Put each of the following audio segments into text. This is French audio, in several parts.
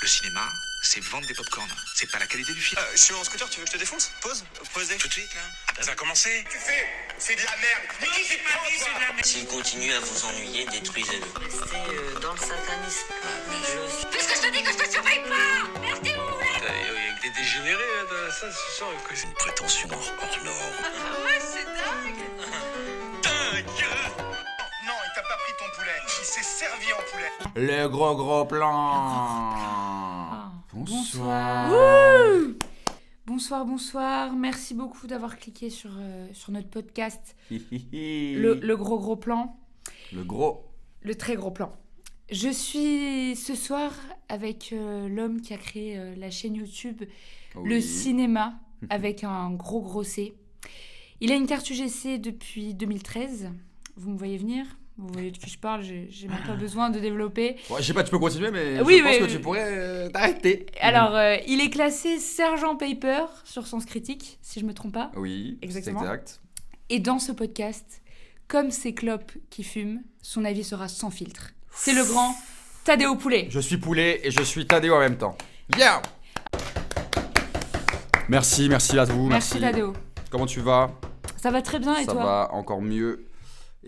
Le cinéma, c'est vendre des pop-corn. C'est pas la qualité du film. Je suis en scooter, tu veux que je te défonce? Pause. Posez. Tout de suite, là. Ça a commencé. Tu fais? C'est de la merde. Mais qui c'est pas dit, c'est de la merde. S'il continue à vous ennuyer, détruisez-le. Restez dans le satanisme. Puisque je te dis que je te surveille pas. Merde, t'es où, là? Il y a que des dégénérés là, dans ça, ce soir. C'est une prétention hors norme. Ah ouais, c'est dingue. Non, il t'a pas pris ton poulet. Il s'est servi en poulet. Le gros plan. Bonsoir. Bonsoir. Merci beaucoup d'avoir cliqué sur notre podcast. Le gros plan. Le très gros plan. Je suis ce soir avec l'homme qui a créé la chaîne YouTube Le Cinéma avec un gros C. Il a une carte UGC depuis 2013. Vous me voyez venir ? Vous voyez de qui je parle, j'ai même pas besoin de développer. Ouais, je sais pas, tu peux continuer, mais oui, je pense que tu pourrais t'arrêter. Alors, il est classé Sergent Paper sur Sens Critique, si je me trompe pas. Oui, exactement. C'est exact. Et dans ce podcast, comme ces clopes qui fument, son avis sera sans filtre. C'est le grand Tadéo Poulet. Je suis Poulet et je suis Tadéo en même temps. Yeah. Merci à vous. Merci Tadéo. Comment tu vas ? Ça va très bien et toi ? toi ? Ça va encore mieux.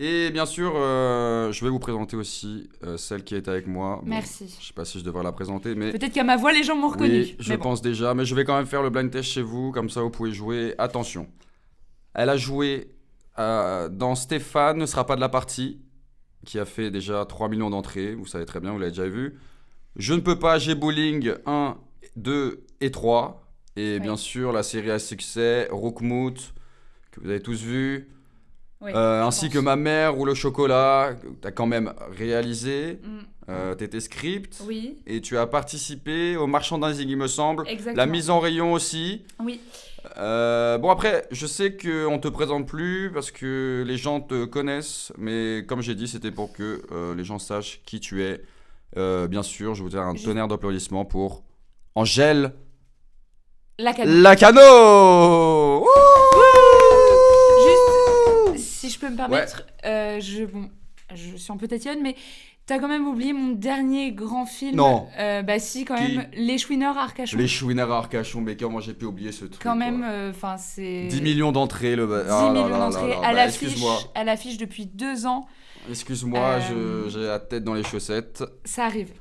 Et bien sûr, je vais vous présenter aussi celle qui est avec moi. Bon, merci. Je sais pas si je devrais la présenter, mais... Peut-être qu'à ma voix, les gens m'ont reconnu. Oui, je pense déjà, mais je vais quand même faire le blind test chez vous, comme ça vous pouvez jouer. Attention, elle a joué dans Stéphane ne sera pas de la partie, qui a fait déjà 3 millions d'entrées, vous savez très bien, vous l'avez déjà vu. Je ne peux pas, j'ai Bowling 1, 2 et 3. Et bien sûr, la série à succès, Roukmout, que vous avez tous vu. Oui, ainsi que Ma mère ou le chocolat, que tu as quand même réalisé, t'étais script, oui. Et tu as participé au merchandising, il me semble. Exactement. La mise en rayon aussi. Oui. Bon après, je sais qu'on te présente plus parce que les gens te connaissent, mais comme j'ai dit, c'était pour que les gens sachent qui tu es. Bien sûr, je vous donne un tonnerre d'applaudissements pour Angèle Lacano. Si je peux me permettre, je suis un peu tatillonne, mais t'as quand même oublié mon dernier grand film. Non. Bah si, quand même, Les Chouineurs à Arcachon. Les Chouineurs à Arcachon, mais comment j'ai pu oublier ce truc ? Quand même, c'est... 10 millions d'entrées. 10 millions d'entrées à l'affiche Excuse-moi. depuis 2 ans. Excuse-moi, j'ai la tête dans les chaussettes. Ça arrive.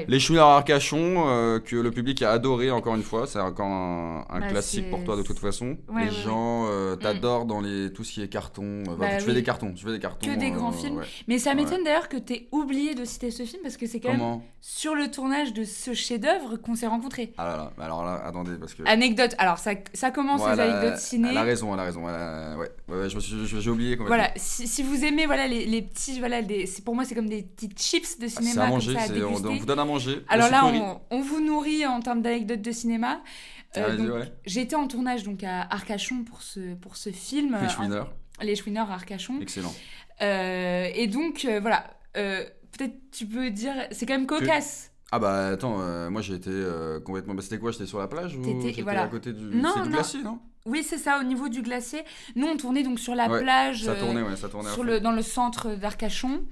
Les Chouineurs à Arcachon, que le public a adoré encore une fois, c'est encore un classique pour toi de toute façon. Ouais, les gens t'adorent dans tout ce qui est carton. Tu fais des cartons. Que des grands films. Mais ça m'étonne d'ailleurs que t'aies oublié de citer ce film parce que c'est quand même sur le tournage de ce chef-d'œuvre qu'on s'est rencontrés. Ah là là, alors là, attendez parce que. Anecdote. Alors ça commence les anecdotes ciné. Elle a raison. J'ai oublié complètement. Voilà, si vous aimez les petits pour moi c'est comme des petites chips de cinéma. C'est à manger, comme ça, on vous donne à manger. Alors là, on vous nourrit en termes d'anecdotes de cinéma. J'étais en tournage donc à Arcachon pour ce film. Les Chouineurs à Arcachon. Excellent. Et donc voilà, peut-être tu peux dire, c'est quand même cocasse. Ah bah attends, moi j'ai été complètement... c'était quoi ? J'étais sur la plage ou j'étais à côté du glacier, non ? Oui, c'est ça, au niveau du glacier. Nous, on tournait donc sur la plage. Ça tournait dans le centre d'Arcachon.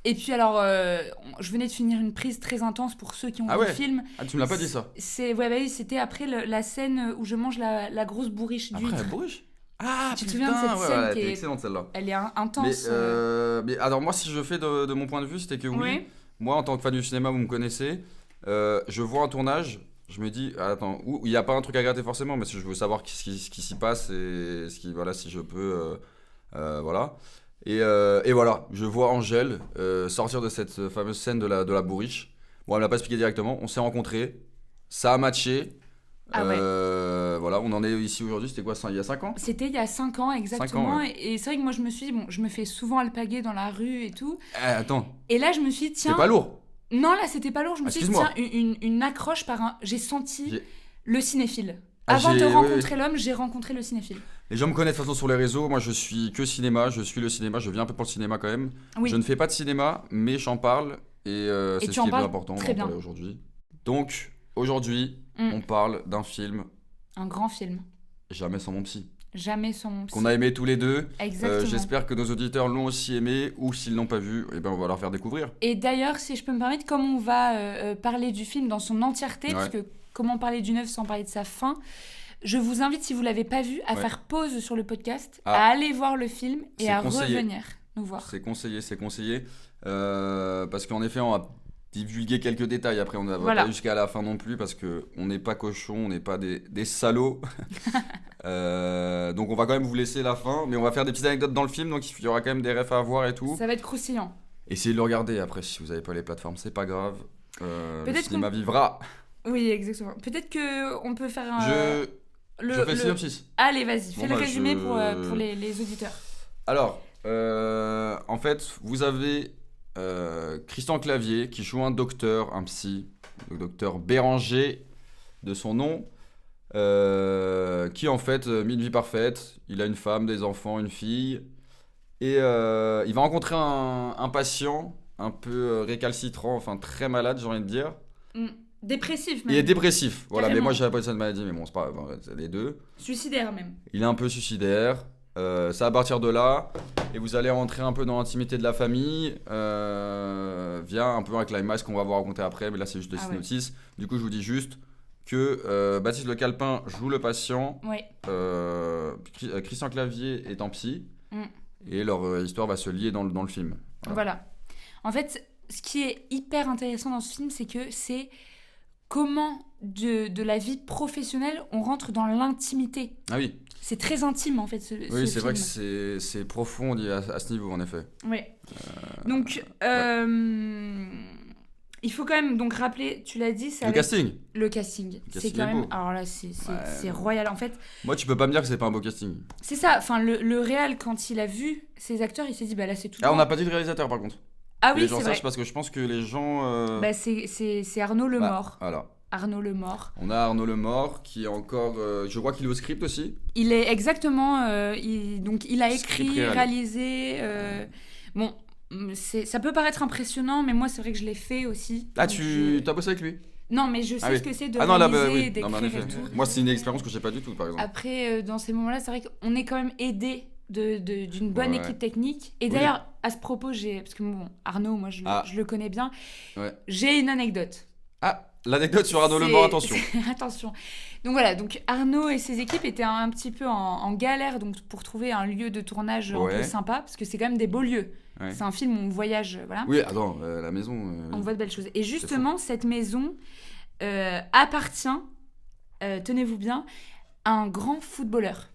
Et puis alors, je venais de finir une prise très intense pour ceux qui ont vu le film. Ah, tu me l'as pas dit ça ? C'était après la scène où je mange la grosse bourriche d'huître. Après la bourriche ? Ah, tu te souviens de cette scène qui est excellente celle-là. Elle est intense. Mais alors moi, si je fais de mon point de vue, c'était que oui. Moi, en tant que fan du cinéma, vous me connaissez, je vois un tournage, je me dis, attends, il n'y a pas un truc à gratter forcément, mais je veux savoir ce qui s'y passe et si je peux, voilà. Et voilà, je vois Angèle sortir de cette fameuse scène de la bourriche. Bon, elle ne l'a pas expliqué directement, on s'est rencontrés, ça a matché. Voilà, on en est ici aujourd'hui, c'était quoi, il y a 5 ans ? C'était il y a 5 ans, exactement. 5 ans, ouais. Et c'est vrai que moi, je me suis dit, je me fais souvent alpaguer dans la rue et tout. Attends. Et là, je me suis dit, tiens... C'est pas lourd ? Non, là, c'était pas lourd. Je me suis dit, tiens, une accroche j'ai senti le cinéphile. Avant de rencontrer l'homme, j'ai rencontré le cinéphile. Les gens me connaissent de toute façon sur les réseaux. Moi, je suis que cinéma. Je suis le cinéma. Je viens un peu pour le cinéma quand même. Oui. Je ne fais pas de cinéma, mais j'en parle. Et c'est ce qui est bien important d'en parler aujourd'hui. Donc, aujourd'hui, on parle d'un film. Un grand film. Jamais sans mon psy. Jamais sans mon psy. Qu'on a aimé tous les deux. Exactement. J'espère que nos auditeurs l'ont aussi aimé, ou s'ils l'ont pas vu, eh ben on va leur faire découvrir. Et d'ailleurs, si je peux me permettre, comme on va parler du film dans son entièreté, parce que comment parler du 9 sans parler de sa fin, je vous invite, si vous l'avez pas vu, à faire pause sur le podcast, à aller voir le film et à revenir nous voir. C'est conseillé. Parce qu'en effet, on va divulguer quelques détails. Après, on ne va pas jusqu'à la fin non plus, parce qu'on n'est pas cochons, on n'est pas des salauds. Donc on va quand même vous laisser la fin, mais on va faire des petites anecdotes dans le film, donc il y aura quand même des refs à voir et tout. Ça va être croustillant. Essayez de le regarder. Après, si vous n'avez pas les plateformes, c'est pas grave. Le cinéma vivra. Oui, exactement. Peut-être qu'on peut faire un... Je fais le synopsis. Allez, vas-y, fais le résumé pour les auditeurs. Alors, en fait, vous avez Christian Clavier qui joue un docteur, un psy, le docteur Béranger de son nom, qui en fait vit une vie parfaite. Il a une femme, des enfants, une fille, et il va rencontrer un patient un peu récalcitrant, enfin très malade, j'ai envie de dire. Dépressif même. Il est dépressif, voilà, carrément. mais moi j'avais pas de cette maladie, mais bon, c'est pas grave, c'est les deux. Suicidaire même. Il est un peu suicidaire. C'est à partir de là, et vous allez rentrer un peu dans l'intimité de la famille, via un peu un climax qu'on va vous raconter après, mais là c'est juste le synopsis. Du coup, je vous dis juste que Baptiste Le Calepin joue le patient, Christian Clavier est en psy, et leur histoire va se lier dans le film. Voilà. En fait, ce qui est hyper intéressant dans ce film, c'est que c'est comment de la vie professionnelle on rentre dans l'intimité. Ah oui. C'est très intime en fait ce oui, film. C'est vrai que c'est profond à ce niveau en effet. Oui. Donc il faut quand même donc rappeler, tu l'as dit, le casting. Le casting, c'est quand même beau. Alors là c'est royal en fait. Moi tu peux pas me dire que c'est pas un beau casting. C'est ça, enfin le réal quand il a vu ses acteurs, il s'est dit bah là c'est tout. Ah, on n'a pas dit le réalisateur par contre. Ah oui, les gens c'est vrai. Parce que je pense que les gens bah c'est Arnaud Lemort. Voilà. Arnaud Lemort. On a Arnaud Lemort qui est encore, je crois qu'il est au script aussi. Il est exactement, donc il a écrit, réalisé. Bon, ça peut paraître impressionnant, mais moi c'est vrai que je l'ai fait aussi. Ah, t'as bossé avec lui ? Non, mais je sais ce que c'est de réaliser, d'écrire et tout. Moi c'est une expérience que j'ai pas du tout, par exemple. Après, dans ces moments-là, c'est vrai qu'on est quand même aidé d'une bonne équipe technique. Et d'ailleurs, à ce propos, parce que bon, Arnaud, moi je le connais bien, j'ai une anecdote. Ah, l'anecdote sur Arnaud Lemort, attention. Attention. Donc voilà, donc Arnaud et ses équipes étaient un petit peu en galère donc, pour trouver un lieu de tournage un peu sympa, parce que c'est quand même des beaux lieux. Ouais. C'est un film où on voyage, voilà. Oui, attends, la maison... on voit de belles choses. Et justement, cette maison appartient, tenez-vous bien, à un grand footballeur.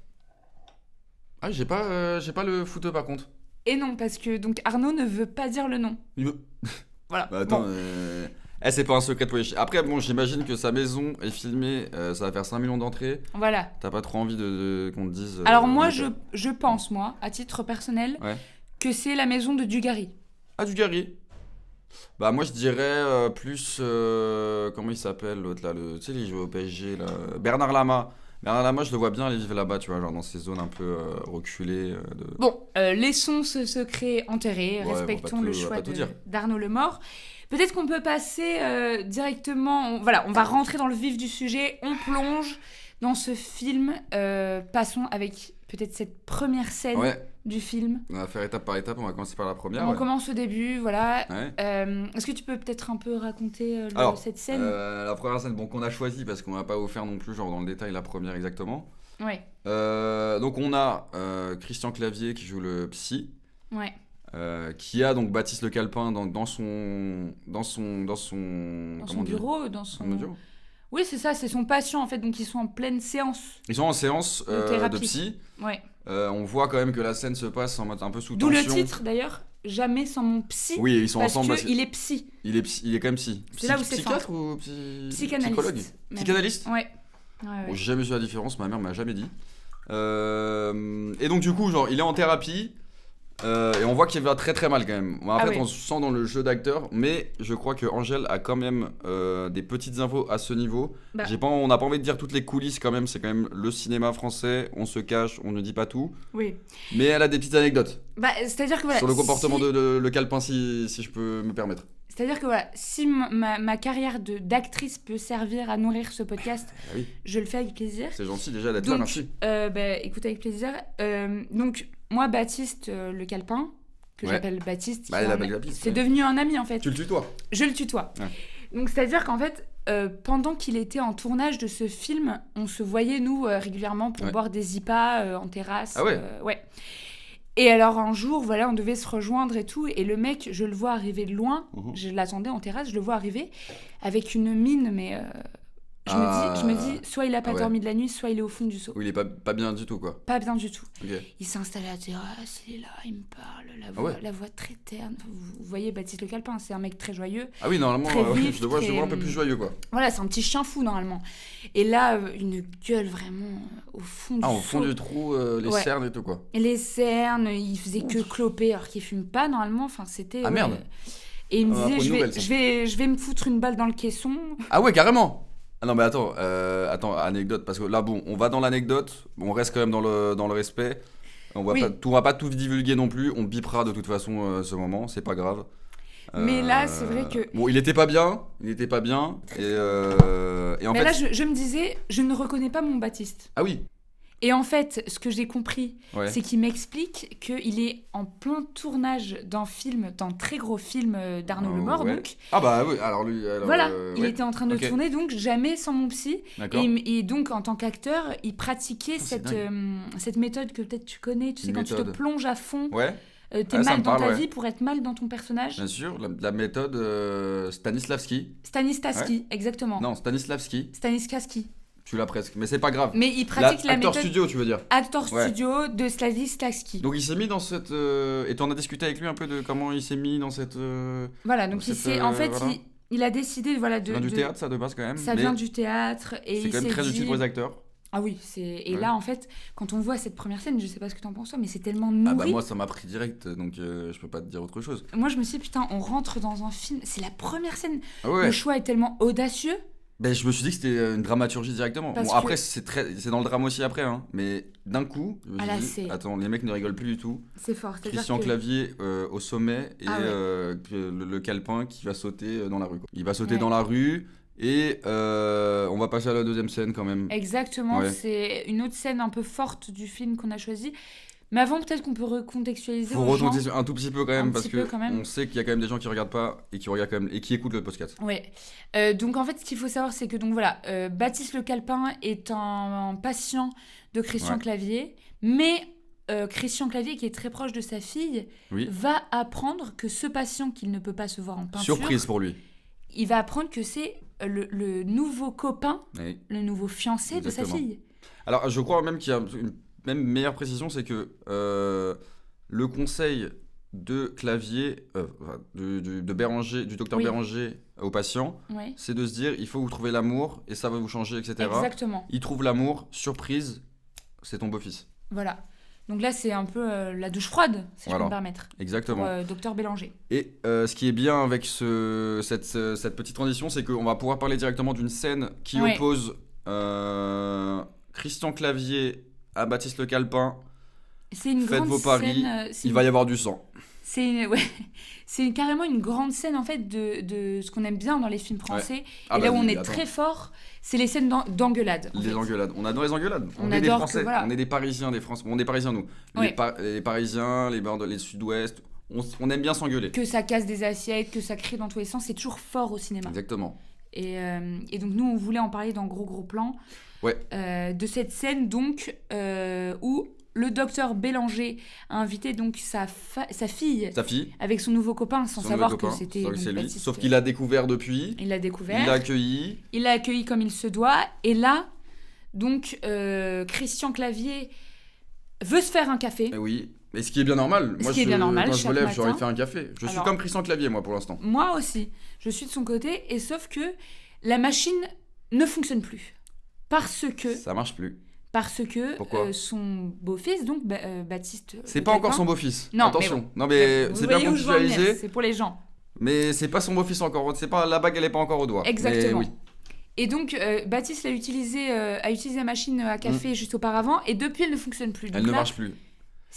Ah, j'ai pas le foot par contre. Et non, parce que donc Arnaud ne veut pas dire le nom. Voilà. Bah, attends, c'est pas un secret pour les chiens. Après, bon, j'imagine que sa maison est filmée, ça va faire 5 millions d'entrées. Voilà. T'as pas trop envie qu'on te dise... Alors moi, je pense, moi, à titre personnel, que c'est la maison de Dugarry. Ah, Dugarry. Bah moi, je dirais plus... comment il s'appelle, l'autre là, tu sais, il joue au PSG, là. Bernard Lama. Bernard Lama, je le vois bien aller vivre là-bas, tu vois, genre dans ces zones un peu reculées. Bon, laissons ce secret enterré, respectons le choix d'Arnaud Lemort. Peut-être qu'on peut passer directement... on va rentrer dans le vif du sujet, on plonge dans ce film. Passons avec peut-être cette première scène du film. On va faire étape par étape, on va commencer par la première. On commence au début, voilà. Est-ce que tu peux peut-être un peu raconter cette scène la première scène qu'on a choisie, parce qu'on va pas vous faire non plus genre dans le détail la première exactement. Donc on a Christian Clavier qui joue le psy. Qui a donc Baptiste Le Calepin dans son bureau, bureau. Oui, c'est ça, c'est son patient en fait, donc ils sont en pleine séance. Ils sont en séance de psy. On voit quand même que la scène se passe en mode un peu sous tension. D'où le titre d'ailleurs, jamais sans mon psy. Oui, ils sont ensemble. Parce qu'il est psy. Il est quand même psy. C'est là où c'est psychiatre ou psychologue. Psychanalyste. Bon, j'ai jamais su la différence, ma mère m'a jamais dit. Et donc du coup, genre, il est en thérapie. Et on voit qu'il va très très mal quand même. En fait, on se sent dans le jeu d'acteur, mais je crois que Angèle a quand même des petites infos à ce niveau. On n'a pas envie de dire toutes les coulisses quand même, c'est quand même le cinéma français, on se cache, on ne dit pas tout. Oui. Mais elle a des petites anecdotes. C'est-à-dire que voilà. Sur le comportement de Le Calepin, si je peux me permettre. C'est-à-dire que voilà, si ma carrière d'actrice peut servir à nourrir ce podcast, oui. Je le fais avec plaisir. C'est gentil déjà d'être là, merci. Écoute, avec plaisir. Donc, moi, Baptiste Le Calepin, que j'appelle Baptiste, c'est devenu un ami en fait. Tu le tutoies? Je le tutoie. Ouais. Donc, c'est-à-dire qu'en fait, pendant qu'il était en tournage de ce film, on se voyait, nous, régulièrement pour boire des IPA en terrasse. Ah ouais ouais. Et alors un jour, voilà, on devait se rejoindre et tout, et le mec, je le vois arriver de loin, je l'attendais en terrasse, je le vois arriver avec une mine, mais je me dis, soit il a pas dormi de la nuit, soit il est au fond du seau. Oui, il est pas bien du tout, quoi. Pas bien du tout. Okay. Il s'est installé à la terrasse, il est là, il me parle, la voix très terne. Vous voyez Baptiste Le Calepin, c'est un mec très joyeux. Ah oui, normalement, très vif, je le vois un peu plus joyeux, quoi. Voilà, c'est un petit chien fou, normalement. Et là, une gueule vraiment au fond du seau. Au fond du trou, les cernes et tout, quoi. Et les cernes, il faisait que cloper, alors qu'il fume pas, normalement. Enfin, c'était... Ah merde. Et il me disait, je vais me foutre une balle dans le caisson. Ah ouais, carrément. Ah non mais attends, anecdote, parce que là bon, on va dans l'anecdote, on reste quand même dans le respect, on va pas tout divulguer non plus, on bipera de toute façon ce moment, c'est pas grave. Mais là c'est vrai que... Bon, il était pas bien, et en mais fait... là je me disais, je ne reconnais pas mon Baptiste. Ah oui. Et en fait, ce que j'ai compris, c'est qu'il m'explique qu'il est en plein tournage d'un très gros film d'Arnaud Lemort. Donc, ah bah oui, alors lui... voilà, il était en train de tourner, donc jamais sans mon psy. Et donc, en tant qu'acteur, il pratiquait cette méthode que peut-être tu connais, tu sais, quand tu te plonges à fond, t'es mal dans ta vie pour être mal dans ton personnage. Bien sûr, la méthode Stanislavski. Stanislavski, exactement. Non, Stanislavski. Tu l'as presque, mais c'est pas grave. Mais il pratique la méthode... Acteur studio, tu veux dire. Acteur studio de Stanislavski. Donc il s'est mis dans cette... Et tu en as discuté avec lui un peu de comment il s'est mis dans cette... Voilà, donc il a décidé... Voilà, ça vient du théâtre, ça, de base, quand même. Ça vient du théâtre. Et c'est quand même très utile pour les acteurs. Ah oui, et là, en fait, quand on voit cette première scène, je sais pas ce que t'en penses, mais c'est tellement nourri. Ah bah moi, ça m'a pris direct, donc je peux pas te dire autre chose. Moi, je me suis dit, putain, on rentre dans un film, c'est la première scène. Le choix est tellement audacieux. Ben, je me suis dit que c'était une dramaturgie directement. Bon, après, c'est dans le drame aussi après, hein. Mais d'un coup, je me suis dit, attends, les mecs ne rigolent plus du tout. C'est fort. Christian Clavier au sommet et le Calepin qui va sauter dans la rue, quoi. Il va sauter dans la rue et on va passer à la deuxième scène quand même. Exactement, c'est une autre scène un peu forte du film qu'on a choisi. Mais avant, peut-être qu'on peut recontextualiser. Faut recontextualiser un tout petit peu quand même, parce que on sait qu'il y a quand même des gens qui regardent pas et qui regardent quand même et qui écoutent le podcast. Ouais. Donc en fait, ce qu'il faut savoir, c'est que donc voilà, Baptiste Le Calepin est un patient de Christian Clavier, mais Christian Clavier, qui est très proche de sa fille, va apprendre que ce patient qu'il ne peut pas se voir en peinture. Surprise pour lui. Il va apprendre que c'est le nouveau copain, le nouveau fiancé de sa fille. Alors, je crois même qu'il y a une meilleure précision, c'est que le conseil de Clavier, de Béranger, du docteur Béranger au patient, c'est de se dire, il faut que vous trouver l'amour et ça va vous changer, etc. Exactement. Il trouve l'amour, surprise, c'est ton beau-fils. Voilà. Donc là, c'est un peu la douche froide, si je peux me permettre. Exactement. Pour docteur Bélanger. Et ce qui est bien avec cette petite transition, c'est qu'on va pouvoir parler directement d'une scène qui oppose Christian Clavier à Baptiste Le Calepin. C'est une Faites grande vos paris, il va y avoir du sang. C'est carrément une grande scène en fait de ce qu'on aime bien dans les films français. Et là où on est très fort, c'est les scènes d'engueulade. Engueulades. On adore les engueulades. On est des Français, on est des Parisiens, des Français. On est Parisiens nous. Les Parisiens, les Sud-Ouest, on aime bien s'engueuler. Que ça casse des assiettes, que ça crie dans tous les sens, c'est toujours fort au cinéma. Exactement. Et donc nous on voulait en parler dans Gros Plan. De cette scène donc où le docteur Bélanger a invité donc sa fille avec son nouveau copain sans savoir que c'était lui. Sauf qu'il l'a découvert depuis. Il l'a découvert. Il l'a accueilli comme il se doit. Et là, donc, Christian Clavier veut se faire un café. Oui, mais ce qui est bien normal. Moi, quand je me lève, j'ai envie de faire un café. Je suis comme Christian Clavier, moi, pour l'instant. Moi aussi. Je suis de son côté. Et sauf que la machine ne fonctionne plus. Parce que... Ça marche plus. Parce que son beau-fils, donc Baptiste... C'est pas encore son beau-fils. Non, attention. Mais c'est bien contextualisé. C'est pour les gens. Mais c'est pas son beau-fils encore. C'est pas, la bague, elle est pas encore au doigt. Exactement. Mais, oui. Et donc, Baptiste a utilisé la machine à café juste auparavant. Et depuis, elle ne fonctionne plus. Donc elle ne marche plus.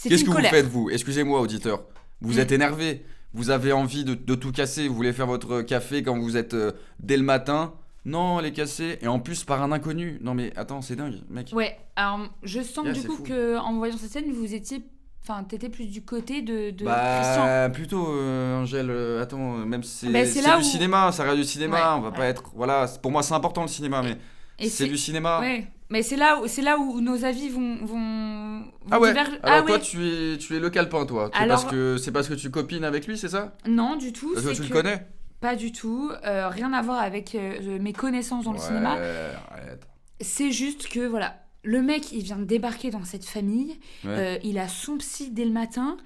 Qu'est-ce que vous faites, vous ? Excusez-moi, auditeur. Vous êtes énervé. vous avez envie de tout casser, vous voulez faire votre café quand vous êtes dès le matin. Non, elle est cassée. Et en plus, par un inconnu. Non, mais attends, c'est dingue, mec. Ouais, alors je sens du coup fou. qu'en voyant cette scène, vous étiez. Enfin, t'étais plus du côté de Christian. Plutôt, Angèle, attends, même si c'est là du cinéma, ça reste du cinéma, Ouais, on va pas être. Voilà, pour moi, c'est important le cinéma, mais Et c'est du cinéma. Ouais, mais c'est là où nos avis vont Ah ouais. diverger. Alors toi, tu es le calepin, toi. Alors... C'est parce que tu copines avec lui, c'est ça? Non, du tout. Parce que tu le connais? Pas du tout. Rien à voir avec mes connaissances dans le cinéma. Arrête. C'est juste que, voilà, le mec, il vient de débarquer dans cette famille. Ouais. Il a son psy dès le matin.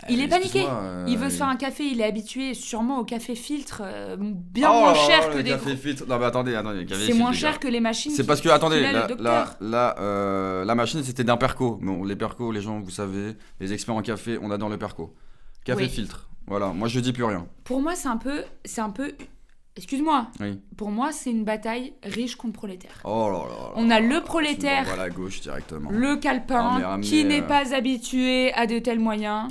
Il est paniqué. Il veut se faire un café. Il est habitué sûrement au café filtre, bien moins cher que des café filtre. Non mais attendez, le café c'est filtre, moins les cher gars. que les machines. C'est parce que attendez, la la machine c'était d'un Perco. Bon, les Perco, les gens, vous savez, les experts en café, on adore le Perco. Café filtre. Voilà, moi je dis plus rien. Pour moi, c'est un peu. Excuse-moi. Oui. Pour moi, c'est une bataille riche contre prolétaire. Oh là là. On a le prolétaire, à la gauche directement. le calepin, qui n'est pas habitué à de tels moyens,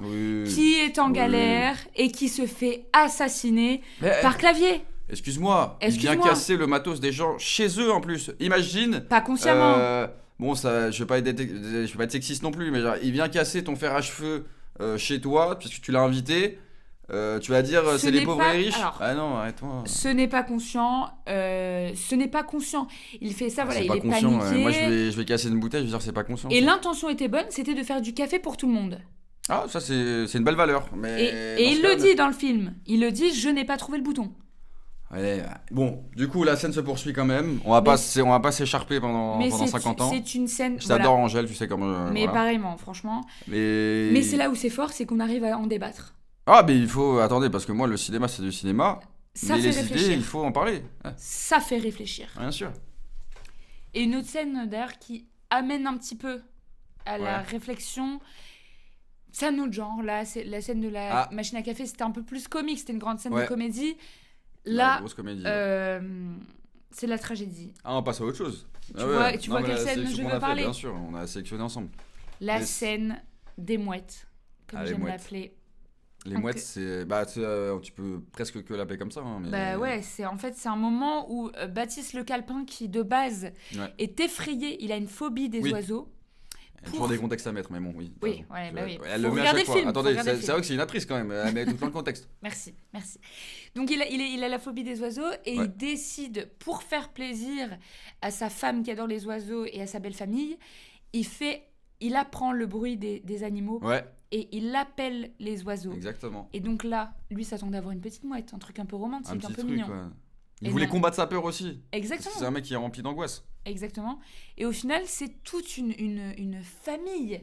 qui est en galère et qui se fait assassiner par clavier. Excuse-moi, il vient casser le matos des gens chez eux en plus. Imagine. Pas consciemment. Bon, ça, je vais pas être sexiste non plus, mais genre, il vient casser ton fer à cheveux chez toi puisque tu l'as invité. Tu vas dire c'est les pauvres et les riches. Alors, ah non, arrête-toi. Ce n'est pas conscient. Il fait ça, voilà, il est conscient, paniqué. Moi, je vais casser une bouteille, je veux dire c'est pas conscient. Et l'intention était bonne, c'était de faire du café pour tout le monde. Ah, ça c'est une belle valeur. Mais et il le dit dans le film. Il le dit, je n'ai pas trouvé le bouton. Ouais, bon, du coup la scène se poursuit quand même. On va pas s'écharper pendant 50 ans. C'est une scène. Je t'adore Angèle, tu sais comment. Mais pareillement, franchement. Mais c'est là où c'est fort, c'est qu'on arrive à en débattre. Ah, mais il faut. Attendez, parce que moi, le cinéma, c'est du cinéma. Ça mais fait les réfléchir. idées, il faut en parler. Ça fait réfléchir. Bien sûr. Et une autre scène, d'ailleurs, qui amène un petit peu à la réflexion. C'est un autre genre. Là, c'est la scène de la machine à café, c'était un peu plus comique. C'était une grande scène de comédie. Là, grosse comédie. C'est la tragédie. Ah, on passe à autre chose. Tu vois quelle scène je veux parler? Bien sûr, on a sélectionné ensemble. La scène des mouettes, comme j'aime l'appeler. Les mouettes, c'est. Tu peux presque que l'appeler comme ça. Hein, mais... c'est un moment où Baptiste Le Calepin, qui de base est effrayé, il a une phobie des oiseaux. Il y a toujours des contextes à mettre, mais bon, oui. Oui. Elle le met à chaque fois. Attendez, c'est vrai que c'est une actrice quand même, elle met tout dans le contexte. Merci. Donc il a la phobie des oiseaux et il décide, pour faire plaisir à sa femme qui adore les oiseaux et à sa belle famille, il apprend le bruit des animaux. Ouais. Et il appelle les oiseaux. Exactement. Et donc là, lui s'attendait à avoir une petite mouette, un truc un peu romantique, un peu mignon. Ouais. Il voulait combattre sa peur aussi. Exactement. C'est un mec qui est rempli d'angoisse. Exactement. Et au final, c'est toute une famille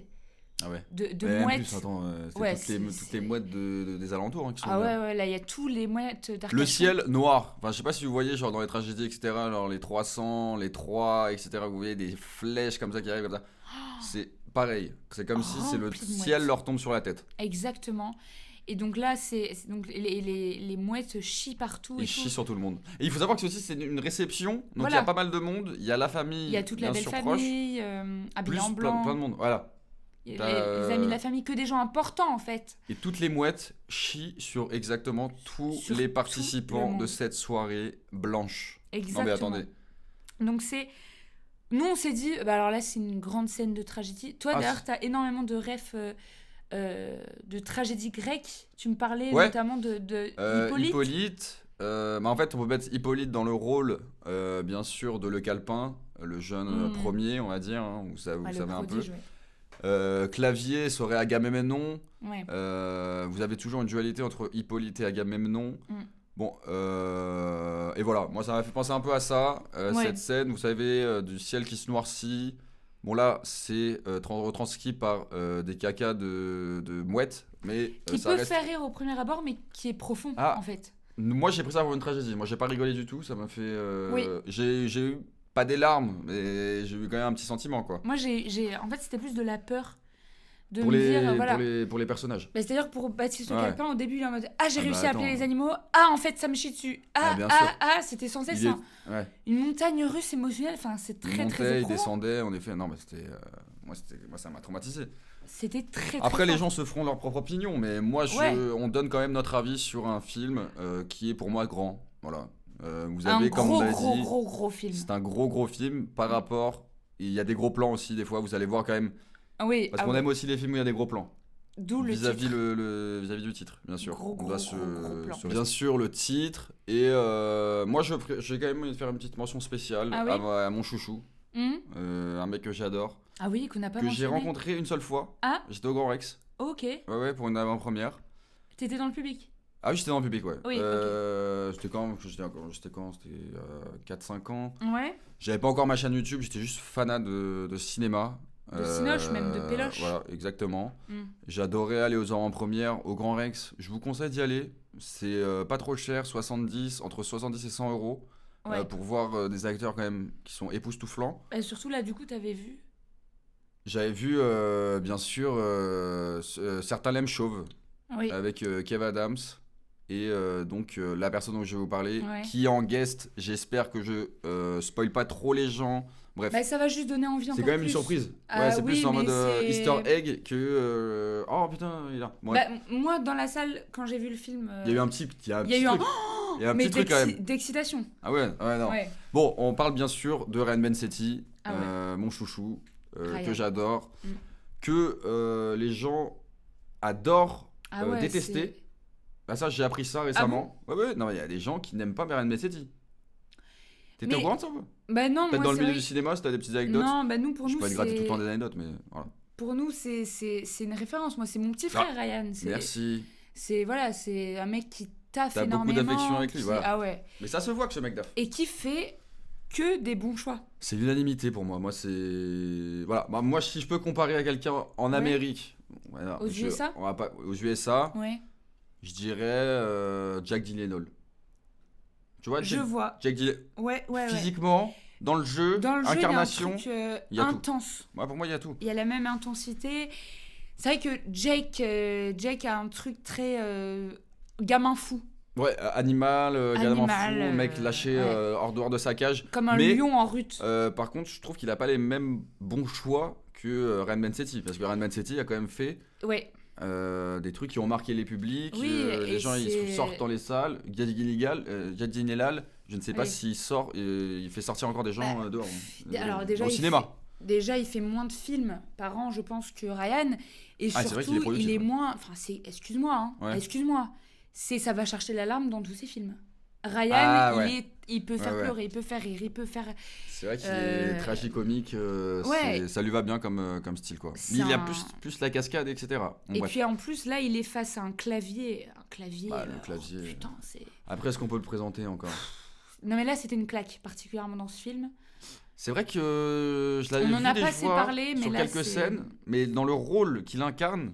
de mais mouettes. En plus, attends, toutes les mouettes des alentours qui sont là, il y a tous les mouettes d'Arcachon. Le ciel noir. Enfin, je sais pas si vous voyez, genre dans les tragédies, etc., genre les 300, les 3, etc., vous voyez des flèches comme ça qui arrivent comme ça. C'est pareil. C'est comme si le ciel leur tombe sur la tête. Exactement. Et donc là, donc les mouettes chient partout. Ils chient sur tout le monde. Et il faut savoir que c'est une réception. Donc il y a pas mal de monde. Il y a la famille. Il y a toute la belle famille, habillée en blanc. Plein de monde. Voilà. Les amis de la famille, que des gens importants en fait. Et toutes les mouettes chient sur exactement tous les participants de cette soirée blanche. Exactement. Non mais attendez. Donc nous on s'est dit, alors là c'est une grande scène de tragédie. Toi d'ailleurs t'as énormément de refs de tragédie grecque. Tu me parlais notamment de Hippolyte. Hippolyte. En fait, on peut mettre Hippolyte dans le rôle, bien sûr, de Le Calepin, le jeune premier, on va dire. Hein, vous savez un peu. Clavier serait Agamemnon. Ouais. Vous avez toujours une dualité entre Hippolyte et Agamemnon. Bon, et voilà. Moi, ça m'a fait penser un peu à ça, cette scène. Vous savez, du ciel qui se noircit. Bon là, c'est retranscrit par des cacas de mouettes, mais qui peut faire rire au premier abord, mais qui est profond en fait. Moi, j'ai pris ça pour une tragédie. Moi, j'ai pas rigolé du tout. Ça m'a fait. J'ai eu pas des larmes, mais j'ai eu quand même un petit sentiment, quoi. Moi, en fait, c'était plus de la peur. De pour, me les, dire, voilà. pour les personnages. C'est-à-dire pour Baptiste Le Calepin, au début, il est en mode j'ai réussi à appeler les animaux. En fait, ça me chie dessus. C'était censé ça. Une montagne russe émotionnelle. Enfin, c'est très, très éprouvant. Il descendait, en effet. Non, mais c'était. Moi, ça m'a traumatisé. C'était très Après, les fort. gens se feront leur propre opinion, mais moi, on donne quand même notre avis sur un film qui est pour moi grand. Voilà. Vous avez, comme on a dit, gros film. c'est un gros film par rapport. Il y a des gros plans aussi, des fois, vous allez voir quand même. Oui. Parce qu'on aime aussi les films où il y a des gros plans. D'où le vis-à-vis titre. vis-à-vis du titre, bien sûr. Gros on doit plan. bien sûr le titre. Et moi, j'ai quand même envie de faire une petite mention spéciale à mon chouchou. Un mec que j'adore. Ah oui, qu'on n'a pas que mentionné. j'ai rencontré une seule fois. Ah. J'étais au Grand Rex. Ok. Ouais, pour une avant-première. T'étais dans le public? Ah oui, j'étais dans le public, ouais. Oui, C'était quand? C'était 4-5 ans. Ouais. J'avais pas encore ma chaîne YouTube, j'étais juste fanat de cinéma. De cinoche, même de péloche. Voilà, exactement. J'adorais aller aux avant-premières, au Grand Rex. Je vous conseille d'y aller. C'est pas trop cher, entre 70 et 100 euros. Ouais. Pour voir des acteurs quand même qui sont époustouflants. Et surtout là, du coup, t'avais vu? J'avais vu, bien sûr, Certains l'aiment chauve, avec Kev Adams. Et donc la personne dont je vais vous parler, qui est en guest, j'espère que je spoil pas trop les gens. Bref. Bah, ça va juste donner envie encore plus. C'est quand même une surprise. C'est plus en mode Easter egg que oh putain, il est là. Bah, moi, dans la salle, quand j'ai vu le film, il y a eu un petit truc. Il y a eu truc quand même. D'excitation. Ah ouais, non. Ouais. Bon, on parle bien sûr de Ryan Bensetti, mon chouchou, que j'adore, que les gens adorent détester. Bah ça, j'ai appris ça récemment. Ouais, non, il y a des gens qui n'aiment pas Ryan Bensetti. T'étais au courant de ça? Bah non, peut-être dans le milieu du cinéma, si t'as des petites anecdotes. Non, bah nous, pour nous, je peux pas te gratter tout le temps des anecdotes, mais voilà. Pour nous, c'est une référence. Moi, c'est mon petit frère, Ryan. Merci. C'est un mec qui taffe énormément. T'as beaucoup d'affection avec lui, voilà. Ah ouais. Mais ça se voit que ce mec taffe. Et qui fait que des bons choix. C'est l'unanimité pour moi. Moi, c'est... Voilà. Bah, moi, si je peux comparer à quelqu'un en Amérique... Aux USA on va pas... Aux USA, je dirais Jack Gyllenhaal. Tu vois, je vois. Jack Gyllenhaal. Ouais. Physiquement, dans le jeu, incarnation, il y a un truc intense. Ouais, pour moi, il y a tout. Il y a la même intensité. C'est vrai que Jake a un truc très gamin fou. Ouais, animal gamin fou, mec lâché hors dehors de sa cage. Comme un lion en rut. Par contre, je trouve qu'il a pas les mêmes bons choix que Ryan Bensetti. Parce que Ryan Bensetti a quand même fait des trucs qui ont marqué les publics. Les gens, ils sortent dans les salles. Jad Gyllenhaal, je ne sais pas s'il sort, il fait sortir encore des gens dehors. Alors déjà, au cinéma. Déjà, il fait moins de films par an, je pense, que Ryan. Et surtout, il est moins... Enfin, excuse-moi, ça va chercher l'alarme dans tous ses films. Ryan, il peut faire pleurer, il peut faire rire, il peut faire... C'est vrai qu'il est tragicomique, ça lui va bien comme style, quoi. Il y a plus la cascade, etc. Et puis en plus, là, il est face à un clavier. Le clavier... putain, c'est... Après, est-ce qu'on peut le présenter encore? Non, mais là, c'était une claque, particulièrement dans ce film. C'est vrai que je l'avais vu sur quelques scènes, mais dans le rôle qu'il incarne...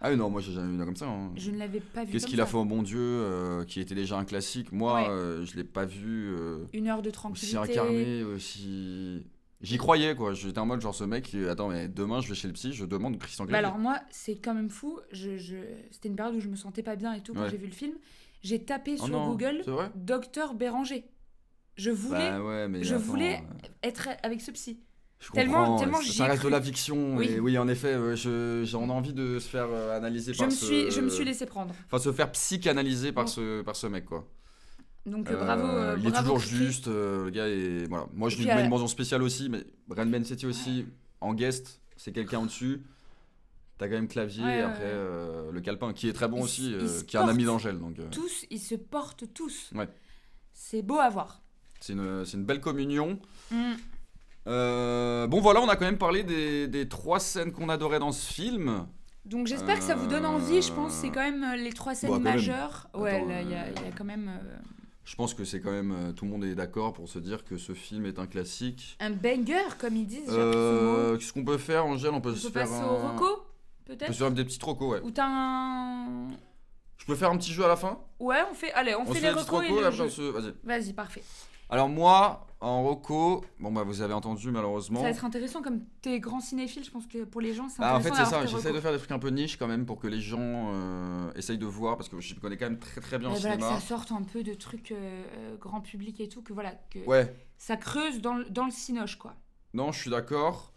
Ah oui, non, moi j'ai jamais vu comme ça. Je ne l'avais pas vu. Qu'est-ce qu'il a fait au bon Dieu, qui était déjà un classique. Moi, je l'ai pas vu. Une heure de tranquillité. Aussi incarné, aussi. J'y croyais, quoi. J'étais en mode genre ce mec. Attends, mais demain je vais chez le psy, je demande Christian Clavier. Alors moi, c'est quand même fou. C'était une période où je me sentais pas bien et tout quand j'ai vu le film. J'ai tapé sur Google Docteur Béranger. Je voulais être avec ce psy. Je comprends, ça reste de la fiction. Oui. Et oui, en effet, on a envie de se faire analyser par je me suis laissé prendre. Enfin, se faire psychanalyser par ce mec, quoi. Donc bravo. Il est toujours juste, le gars est... Voilà. Moi, je lui mets une mention spéciale aussi, mais Ryan Bensetti aussi, en guest, c'est quelqu'un au-dessus. T'as quand même Clavier, après le Calepin, qui est très bon aussi, qui est un ami d'Angèle. Tous, ils se portent tous. Ouais. C'est beau à voir. C'est une belle communion. Bon voilà, on a quand même parlé des 3 scènes qu'on adorait dans ce film. Donc j'espère que ça vous donne envie. Je pense que c'est quand même les 3 scènes majeures. Ouais, là il y a quand même... Je pense que c'est quand même... tout le monde est d'accord pour se dire que ce film est un classique. Un banger, comme ils disent. Qu'est-ce qu'on peut faire, Angèle? On peut se faire passer au reco, peut-être? On peut se faire des petits recos, ouais. Ou t'as un... Je peux faire un petit jeu à la fin? Ouais, on fait les recos et le jeu. Vas-y, parfait. Alors moi, en reco, vous avez entendu malheureusement. Ça va être intéressant comme t'es grand cinéphile, je pense que pour les gens c'est intéressant. En fait c'est ça, j'essaie de faire des trucs un peu niche quand même pour que les gens essayent de voir, parce que je connais quand même très très bien le cinéma. Que ça sorte un peu de trucs grand public et tout, que ça creuse dans le cinoche, quoi. Non, je suis d'accord.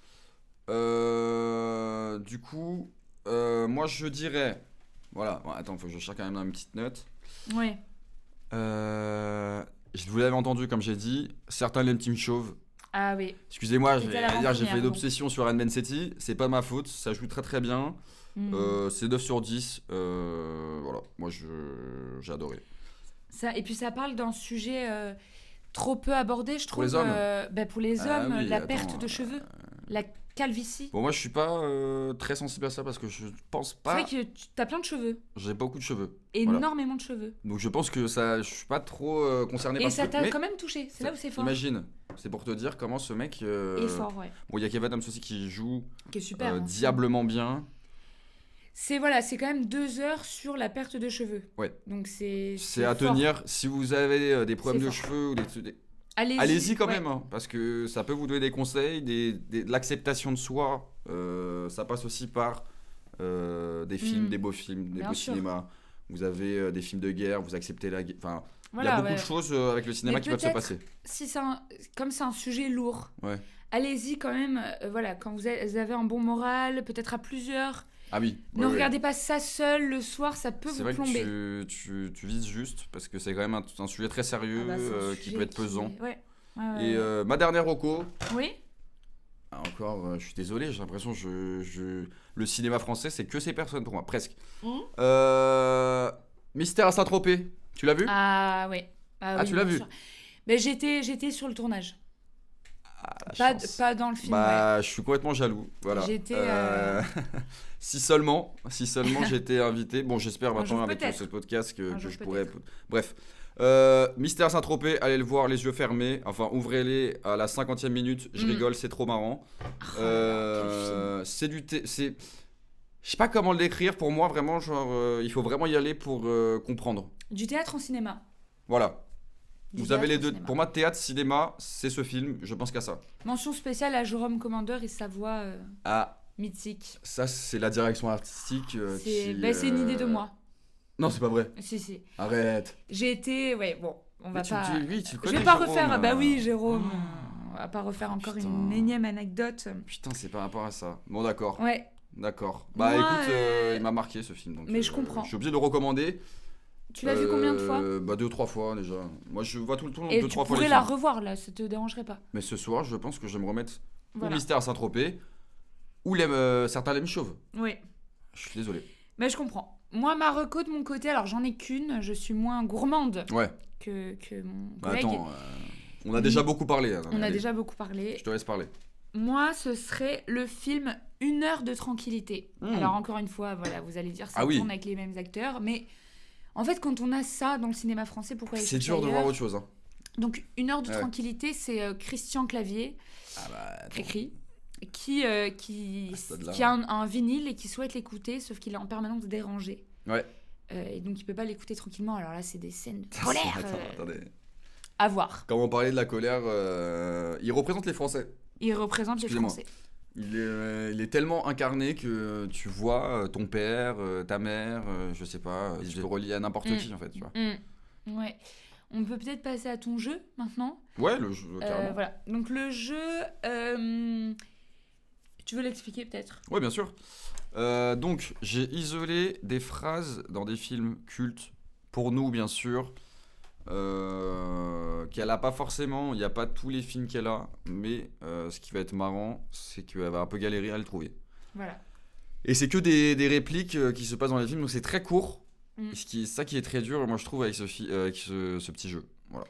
Du coup, moi je dirais. Voilà, bon, attends, faut que je cherche quand même dans une petite note. Ouais. Vous l'avez entendu, comme j'ai dit, certains l'aiment Team Chauve. Ah oui. Excusez-moi, C'était j'ai fait une bon. obsession sur Anne Bensetti. C'est pas ma faute, ça joue très très bien. C'est 9 sur 10. Voilà, moi j'ai adoré. Ça, et puis ça parle d'un sujet trop peu abordé, je trouve. Pour les hommes pour les hommes, oui, la attends, perte de cheveux, la calvitie. Bon, moi je suis pas très sensible à ça parce que je pense C'est pas. vrai que t'as plein de cheveux. J'ai beaucoup de cheveux. Énormément de cheveux. Donc je pense que ça, je suis pas trop concerné par Et ce ça truc. t'a Mais quand même touché, c'est là où c'est fort. imagine, c'est pour te dire comment ce mec. Et fort, ouais. Bon, il y a Kev Adams aussi qui joue Qui est super. Hein. diablement bien. C'est quand même 2 heures sur la perte de cheveux. Ouais. Donc c'est à fort. tenir. Si vous avez des problèmes de C'est fort. cheveux ou Allez-y quand ouais. même, hein, parce que ça peut vous donner des conseils, de l'acceptation de soi. Ça passe aussi par des films, des beaux films, des Bien beaux sûr. cinémas. Vous avez des films de guerre, vous acceptez la guerre. Enfin, il Voilà, y a beaucoup ouais. de choses avec le cinéma Mais qui peuvent se peut-être, passer. Si comme c'est un sujet lourd, Ouais. allez-y quand même. Quand vous avez un bon moral, peut-être à plusieurs. Ah oui. Ne ouais, regardez pas ça seul le soir, ça peut C'est vous vrai plomber. que tu vises juste parce que c'est quand même un sujet très sérieux Ah bah, c'est un qui sujet peut être pesant. Ouais. Et ma dernière reco. Oui. Ah, encore, je suis désolé, j'ai l'impression que le cinéma français, c'est que ces personnes pour moi, presque. Mystère à Saint-Tropez, tu l'as vu? Ah ouais. Ah, oui, tu l'as bien vu? sûr. Mais j'étais sur le tournage. La chance. Pas dans le film. Bah, je suis complètement jaloux. Voilà. J'étais, si seulement j'étais invité. Bon, j'espère Un maintenant jour, avec peut-être. ce podcast Un que jour, je pourrais. peut-être. Bref. Mystère Saint-Tropez, allez le voir les yeux fermés. Enfin, ouvrez-les à la 50e minute. Je rigole, c'est trop marrant. C'est je sais pas comment le décrire. Pour moi, vraiment, genre, il faut vraiment y aller pour comprendre. Du théâtre en cinéma. Voilà. Du Vous avez théâtre les au deux. cinéma. Pour moi, théâtre, cinéma, c'est ce film. Je pense qu'à ça. Mention spéciale à Jérôme Commandeur et sa voix Ah, mythique. ça, c'est la direction artistique. C'est une idée de moi. Non, c'est pas vrai. Si. Arrête. J'ai été. Ouais, bon, on va Mais pas. tu Je connais vais pas Jérôme, refaire. Bah oui, Jérôme. Oh. On va pas refaire encore Putain. une énième anecdote. Putain, c'est par rapport à ça. Bon, d'accord. Ouais. D'accord. Bah Moi, écoute, il m'a marqué ce film. Donc, mais je comprends. Je suis obligé de le recommander. Tu l'as vu combien de fois? Bah 2-3 fois déjà. Moi, je vois tout le temps Et 2-3 tu fois les pourrais la films. revoir là, ça te dérangerait pas. Mais ce soir, je pense que je vais me remettre Voilà. ou Mystère à Saint-Tropez ou certains l'aiment chauve. Oui. Je suis désolé. Mais je comprends. Moi, ma reco de mon côté, alors j'en ai qu'une, je suis moins gourmande Ouais. que mon Bah collègue. attends, on a déjà beaucoup parlé. Hein. On a Allez, déjà beaucoup parlé. Je te laisse parler. Moi, ce serait le film Une heure de tranquillité. Alors encore une fois, voilà, vous allez dire ça Ah oui. tourne avec les mêmes acteurs, mais en fait, quand on a ça dans le cinéma français, pourquoi aller C'est chercher dur de voir ailleurs autre chose. Hein. Donc Une heure de Ouais. tranquillité, c'est Christian Clavier, Ah bah, attends. écrit, qui stade-là. a un vinyle et qui souhaite l'écouter, sauf qu'il est en permanence dérangé. Ouais. Et donc il peut pas l'écouter tranquillement. Alors là, c'est des scènes de colère Attendez. à voir. Quand on parlait de la colère, il représente les Français. Il représente les Excusez-moi. Français. Il est tellement incarné que tu vois ton père, ta mère, je sais pas, il te relie à n'importe qui en fait, tu vois. Ouais. On peut peut-être passer à ton jeu maintenant. Ouais, le jeu, carrément. Voilà. Donc le jeu, tu veux l'expliquer peut-être? Ouais, bien sûr. Donc, j'ai isolé des phrases dans des films cultes, pour nous bien sûr, qu'elle a pas forcément, il n'y a pas tous les films qu'elle a, mais ce qui va être marrant, c'est qu'elle va un peu galérer à le trouver. Voilà. Et c'est que des répliques qui se passent dans les films, donc c'est très court. C'est ça qui est très dur, moi je trouve, avec ce petit jeu. Voilà.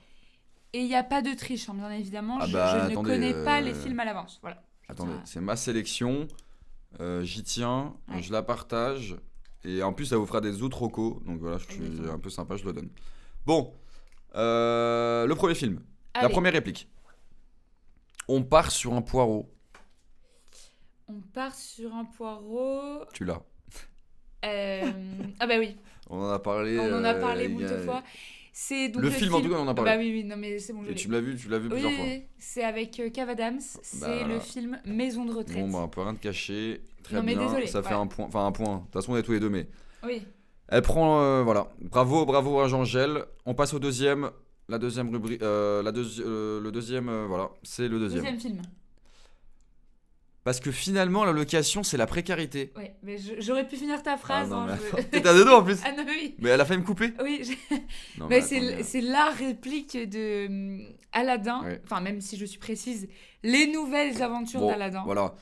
Et il n'y a pas de triche, hein, bien évidemment. Ah je bah, ne attendez, connais pas les films à l'avance. Voilà. Attendez, Ça- c'est ma sélection, j'y tiens, Ouais. je la partage, et en plus ça vous fera des autres recos, donc voilà, je suis Exactement. un peu sympa, je le donne. Bon, le premier film, la Allez. première réplique. On part sur un poireau, On part sur un poireau. tu l'as. Ah bah oui, On en a parlé. on en a parlé il y moult a- fois. C'est donc Le film, en tout cas, on en a parlé. Bah oui, non mais c'est bon, je Et l'ai. tu l'as vu Oui, plusieurs fois. oui, c'est avec Kev Adams. C'est Bah, le film Maison de retraite. Bon, bah, on peut rien te cacher. Très Non, mais bien. désolé, Ça fait ouais. un point. Enfin, un point. De toute façon, on est tous les deux, mais. Oui. Elle prend. Voilà. Bravo à Jean-Gel. On passe au deuxième. La deuxième rubrique. Le deuxième. Voilà. C'est le deuxième. Deuxième film. Parce que finalement, la location, c'est la précarité. Ouais, mais j'aurais pu finir ta phrase. Ah non, hein, T'as deux doigts en plus. Ah non, oui. Mais elle a failli me couper. Oui, Non, mais attends, c'est la réplique de Aladdin. Ouais. Enfin, même si je suis précise, les nouvelles aventures Bon, d'Aladdin. voilà.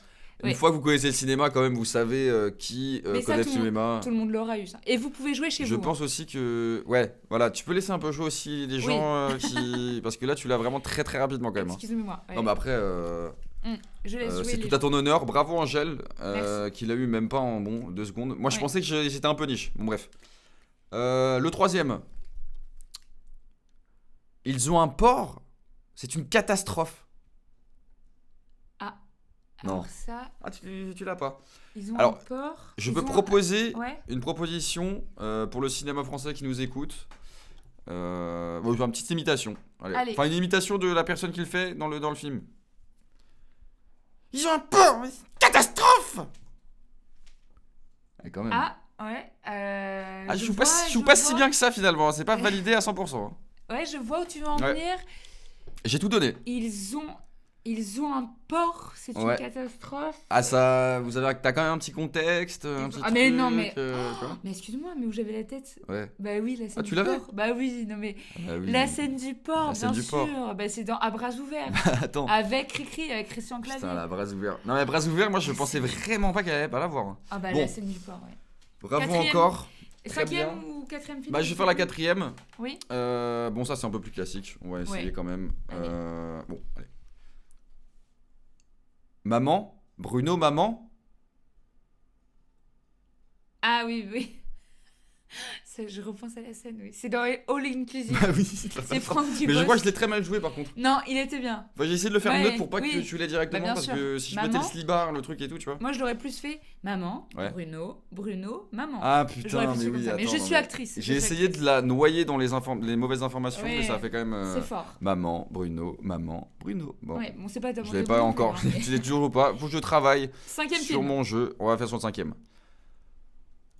Une Ouais. fois que vous connaissez le cinéma, quand même, vous savez qui Mais ça, connaît le tout le monde- cinéma. Tout le monde l'aura eu, ça. Et vous pouvez jouer chez Je vous. pense aussi que... Ouais, voilà, tu peux laisser un peu jouer aussi les gens qui... Parce que là, tu l'as vraiment très très rapidement quand même. Hein. Excusez-moi. Ouais. Non, mais après... Je laisse jouer c'est les tout à ton honneur. Bravo Angèle, Merci. qui l'a eu même pas en 2 secondes. Moi, je Ouais. pensais que c'était un peu niche. Bon, bref. Le troisième. Ils ont un port. C'est une catastrophe. Alors Non. ça, Ah, tu l'as pas. ils ont Alors, un port. Je ils peux ont- proposer Ouais. une proposition pour le cinéma français qui nous écoute. Bon, une petite imitation. Allez. Enfin, une imitation de la personne qui le fait dans le film. Ils ont un port, mais c'est une catastrophe. Quand même. Ah, ouais. Je joue pas si bien que ça finalement. C'est pas validé à 100%. Hein. Ouais, je vois où tu veux en Ouais. venir. J'ai tout donné. Ils ont un port, c'est une Ouais. catastrophe. Ah ça, t'as quand même un petit contexte, un petit Ah, mais truc, non, mais- quoi. Mais excuse-moi, mais où j'avais la tête? Ouais. Bah oui, la scène tu du l'avais port. Bah oui, non mais Ah oui. la scène du port, La scène bien du port. sûr. Bah c'est dans À bras ouverts. Attends. Avec Cricri, avec Christian Clavier. Putain, la bras ouvert. Non mais bras ouvert, moi je pensais vraiment pas qu'elle allait pas l'avoir. Hein. Ah bah Bon. la scène du port, ouais. Bravo Quatrième. encore. Et Très cinquième bien. ou quatrième film? Bah je vais faire la quatrième. Oui. Bon ça c'est un peu plus classique. On va essayer Ouais. quand même. Allez. Bon, allez. Maman, Bruno, maman. Ah oui, oui. Je repense à la scène, oui. C'est dans All Inclusive. Ah oui. C'est Franck Dubosc. Mais je crois que je l'ai très mal joué par contre. Non, il était bien. Enfin, j'ai essayé de le faire Ouais, neutre pour pas que oui. tu l'aies directement Bah, bien parce sûr. que si je Maman. mettais le slibard, le truc et tout, tu vois. Moi, je l'aurais plus fait maman, Ouais. Bruno, maman. Ah J'aurais putain, plus mais fait comme oui, ça. Mais attends, je non, suis actrice. J'ai essayé de la noyer dans les mauvaises informations, Ouais. mais ça a fait quand même. C'est fort. Maman, Bruno, maman, Bruno. Bon, Ouais, bon, c'est pas je l'ai pas encore, je l'ai toujours pas. Faut que je travaille Cinquième sur film. mon jeu. On va faire sur le 5ème.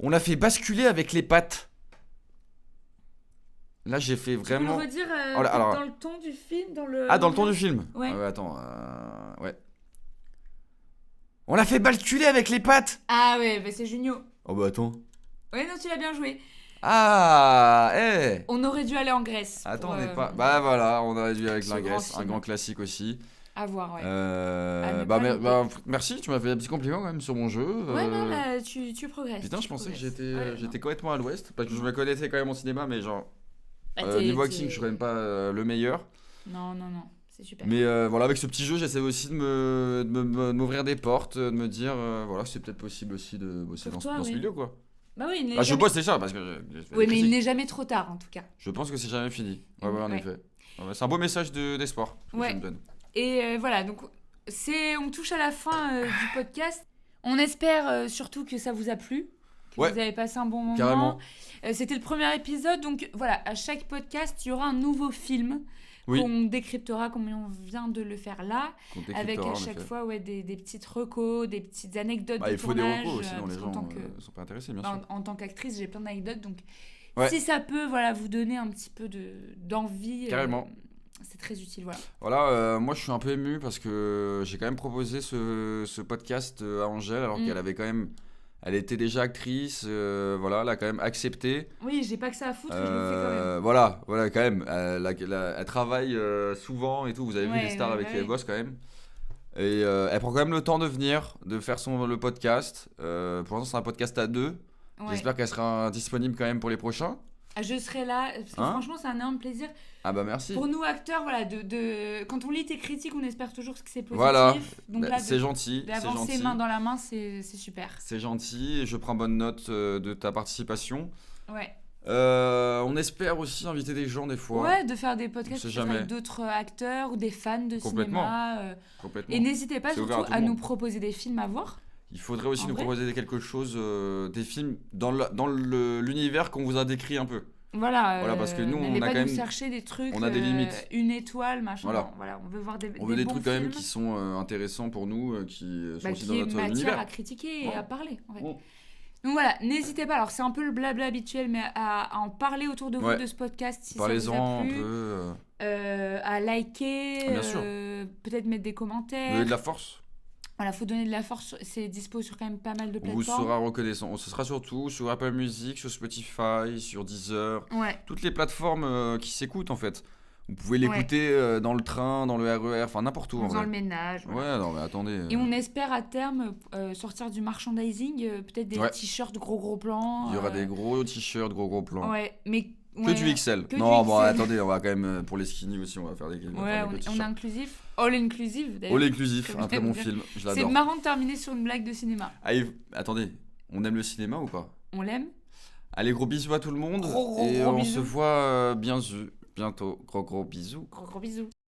On l'a fait basculer avec les pattes. Là, j'ai fait Tu peux vraiment. le redire Oh là, alors- dans le ton du film, dans le. Ah, dans le ton du film. Ouais. Ah ouais, attends. Ouais. On l'a fait basculer avec les pattes. Ah ouais, bah c'est Junio. Oh bah attends. Ouais, non, tu l'as bien joué. Ah, On aurait dû aller en Grèce. Attends, pour, on n'est pas. Bah voilà, on a dû avec ce la grand Grèce, un film. grand classique aussi. À voir, ouais. ne Bah, pas louper. merci, tu m'as fait un petit compliment quand même sur mon jeu. Ouais, non, là, tu progresses. Putain, tu je pensais que progresses. j'étais Ouais, j'étais non. complètement à l'ouest parce que je me connaissais quand même en cinéma, mais genre Bah, niveau t'es- acting, je suis quand même pas le meilleur. Non, c'est super. Mais voilà, avec ce petit jeu, j'essaie aussi de m'ouvrir des portes, de me dire voilà, c'est peut-être possible aussi de bosser Pour dans toi, ce oui. milieu quoi. Bah oui, il n'est Bah, je jamais- bosse déjà parce que j'ai fait Oui, des mais il critiques. n'est jamais trop tard, en tout cas. Je pense que c'est jamais fini. Ouais, en Ouais. effet. Ouais, c'est un beau message d'espoir que Ouais. tu me donnes. Et voilà, donc on touche à la fin du podcast. On espère surtout que ça vous a plu, que Ouais. vous avez passé un bon moment. Carrément. C'était le premier épisode, donc voilà, à chaque podcast, il y aura un nouveau film Oui. qu'on décryptera comme on vient de le faire là, Qu'on avec décryptera, à en chaque effet. fois des petites recos, des petites anecdotes Bah, de il faut des tournage. recos, sinon parce les qu'en gens tant que- sont pas intéressés, bien bah, sûr. en tant qu'actrice, j'ai plein d'anecdotes, donc Ouais. si ça peut voilà, vous donner un petit peu d'envie, Carrément. c'est très utile. Voilà. Voilà, moi je suis un peu ému parce que j'ai quand même proposé ce podcast à Angèle alors Mm. qu'elle avait quand même. Elle était déjà actrice, voilà, elle a quand même accepté. Oui, j'ai pas que ça à foutre, je le fais quand même. Voilà, quand même. Elle travaille souvent et tout. Vous avez vu Ouais, les stars ouais, avec ouais, qui elle ouais. bosse quand même. Et elle prend quand même le temps de venir, de faire le podcast. Pour l'instant, c'est un podcast à 2. Ouais. J'espère qu'elle sera disponible quand même pour les prochains. Ah, je serai là, parce que Hein franchement, c'est un énorme plaisir. Ah bah merci. Pour nous, acteurs, voilà, quand on lit tes critiques, on espère toujours que c'est positif. Voilà. Donc Bah, là, c'est gentil. C'est d'avancer gentil. main dans la main, c'est super. C'est gentil. Et je prends bonne note de ta participation. Ouais. On espère aussi inviter des gens des fois. Ouais, de faire des podcasts On sait peut-être avec jamais. d'autres acteurs ou des fans de Complètement. cinéma. Complètement. Et n'hésitez pas C'est surtout ouvert à tout le à nous monde. proposer des films à voir. Il faudrait aussi En nous vrai proposer quelque chose, des films dans l'univers qu'on vous a décrit un peu. Voilà, Voilà, parce que nous, n'allez on a pas quand nous même- chercher des trucs. on a des limites. Une étoile, machin. Voilà. Non, voilà, on veut voir des On veut des bons trucs quand même films, qui sont intéressants pour nous, qui sont bah, aussi qui dans est notre matière univers. à critiquer et Ouais. à parler. En fait. Ouais. Donc voilà, n'hésitez pas. Alors c'est un peu le blabla habituel, mais à en parler autour de vous Ouais. de ce podcast si ça Parlez-en vous a un plu. peu. À liker, Bien sûr. peut-être mettre des commentaires. Donner de la force. Voilà, faut donner de la force. C'est dispo sur quand même pas mal de plateformes. Vous sera reconnaissant. Ce sera surtout sur Apple Music, sur Spotify, sur Deezer. Ouais. Toutes les plateformes qui s'écoutent en fait. Vous pouvez l'écouter dans le train, dans le RER, enfin n'importe où. En faisant le ménage. Ouais, non mais attendez. Et on espère à terme sortir du merchandising, peut-être des t-shirts gros plans. Il y aura des gros t-shirts, gros plans. Ouais, mais... Que du XL. Non, bon, attendez, on va quand même, pour les skinny aussi, on va faire des on est inclusif. All inclusive, d'ailleurs. All inclusif, un très bon film, je l'adore. C'est marrant de terminer sur une blague de cinéma. Allez, attendez, on aime le cinéma ou pas ? On l'aime ? Allez, gros bisous à tout le monde. Gros on bisous. se voit bientôt. Gros bisous. Gros bisous.